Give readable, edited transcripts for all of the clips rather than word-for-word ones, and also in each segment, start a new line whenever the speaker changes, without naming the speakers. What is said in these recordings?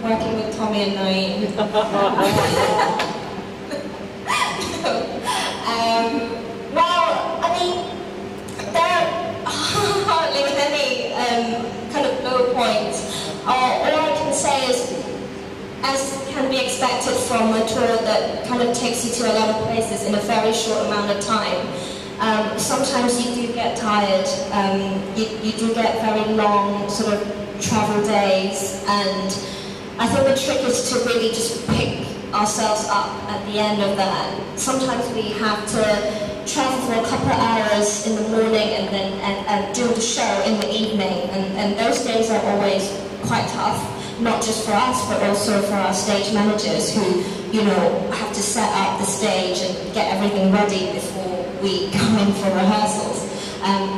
working with Tommy and Naeem. Well, I mean, there are hardly any kind of low points. All I can say is, as can be expected from a tour that kind of takes you to a lot of places in a very short amount of time, sometimes you do get tired. You do get very long sort of travel days, and I think the trick is to really just pick ourselves up at the end of that. Sometimes we have to travel for a couple of hours in the morning and then do the show in the evening, and those days are always quite tough, not just for us but also for our stage managers who, you know, have to set up the stage and get everything ready before we come in for rehearsals.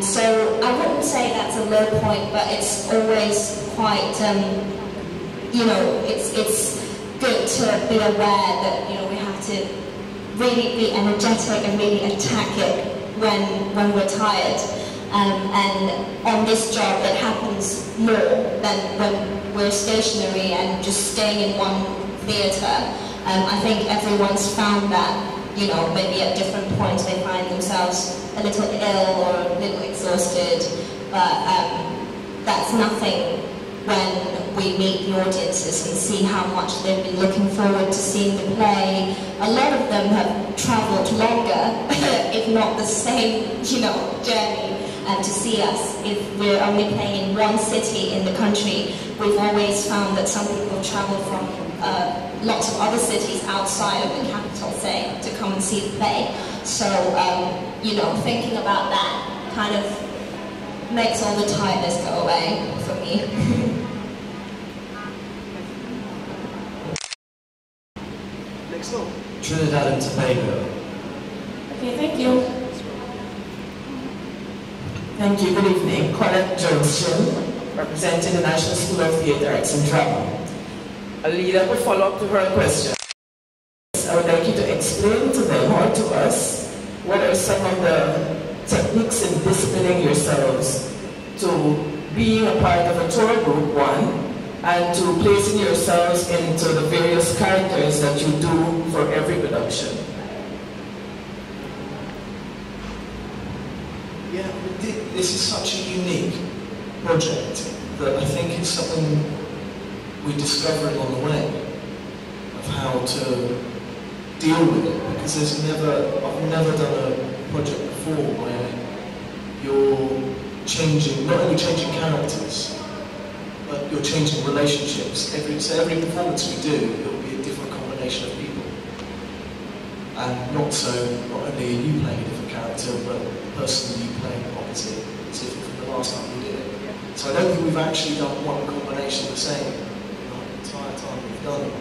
So I wouldn't say that's a low point, but it's always quite, you know, it's good to be aware that, you know, we have to really be energetic and really attack it when we're tired. And on this job it happens more than when we're stationary and just staying in one theatre. I think everyone's found that, you know, maybe at different points they find themselves a little ill or a little exhausted, but that's nothing when we meet the audiences and see how much they've been looking forward to seeing the play. A lot of them have travelled longer, if not the same, you know, journey, to see us. If we're only playing in one city in the country, we've always found that some people travel from lots of other cities outside of the capital, say, to come and see the play. So, you know, thinking about that kind of makes all the tiredness go away for me.
Next one.
Trinidad and Tobago.
Okay, thank you.
Thank you. Good evening. Colette Johnson, representing the National School of Theatre Arts and Drama. A leader would follow up to her question. I would like you to explain to them or to us what are some of the techniques in disciplining yourselves to being a part of a tour group, one, and to placing yourselves into the various characters that you do for every production.
Yeah, this is such a unique project that I think it's something we're discovering on the way of how to deal with it, because I've never done a project before where you're changing, not only changing characters, but you're changing relationships. So every performance we do, it will be a different combination of people. And not only are you playing a different character, but the person you playing opposite is different from the last time you did it. So I don't think we've actually done one combination the same the entire time we've done it.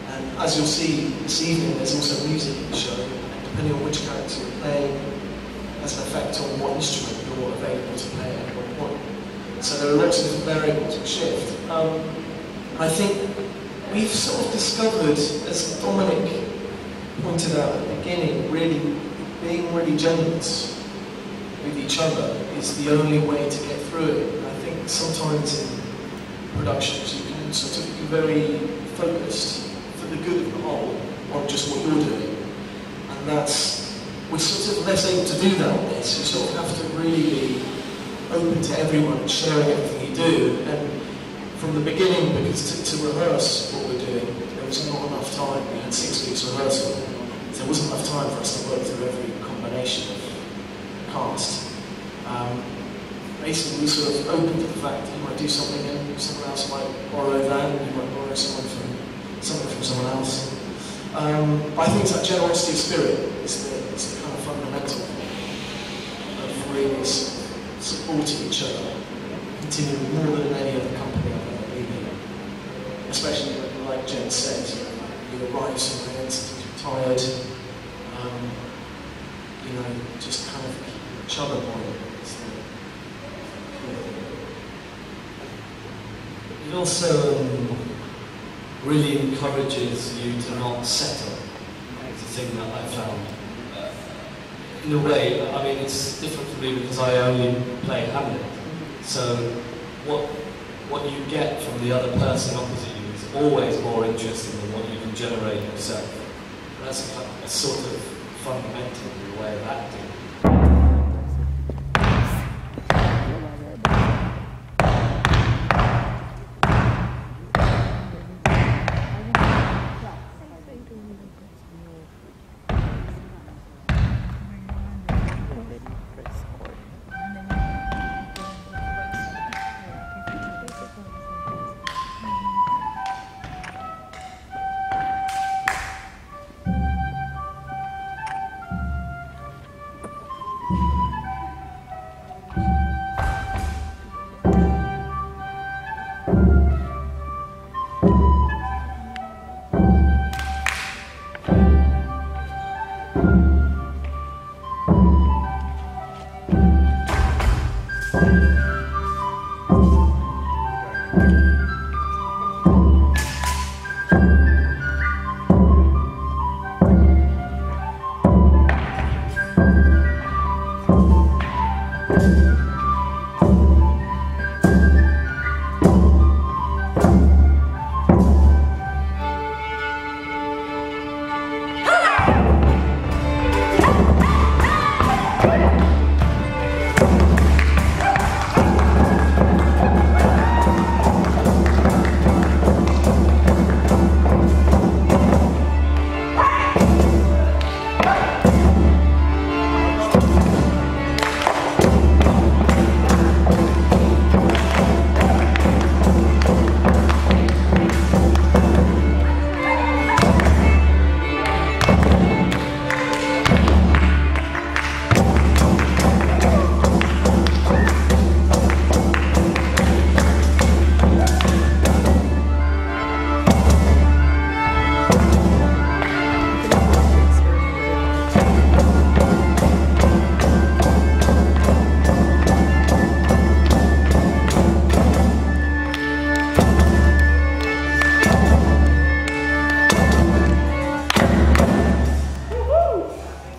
And as you'll see this evening, there's also music in the show. Depending on which character you're playing, has an effect on what instrument you're available to play at what point. So there are lots of different variables that shift. I think we've sort of discovered, as Dominic pointed out at the beginning, really being really generous with each other is the only way to get through it. And I think sometimes in productions you can sort of be very focused for the good of the whole on just what you're doing. And we're sort of less able to do that on this. You sort of have to really be open to everyone and sharing everything you do. And from the beginning, because to rehearse what we're doing, there was not enough time. We had 6 weeks rehearsal. So there wasn't enough time for us to work through every combination of cast. Basically, we were sort of open to the fact that you might do something and someone else might borrow that, and you might borrow something from someone else. But I think it's that generosity of spirit is the kind of fundamental thing of really supporting each other, continuing more than any other company I've ever been in. Especially when, like Jen said, you arrive somewhere and you're tired, you know, just kind of keep each other going. So,
It also really encourages you to not settle. It's a thing that I found. In a way, I mean, it's different for me because I only play Hamlet. So what you get from the other person opposite you is always more interesting than what you can generate yourself. That's a sort of fundamental way of acting.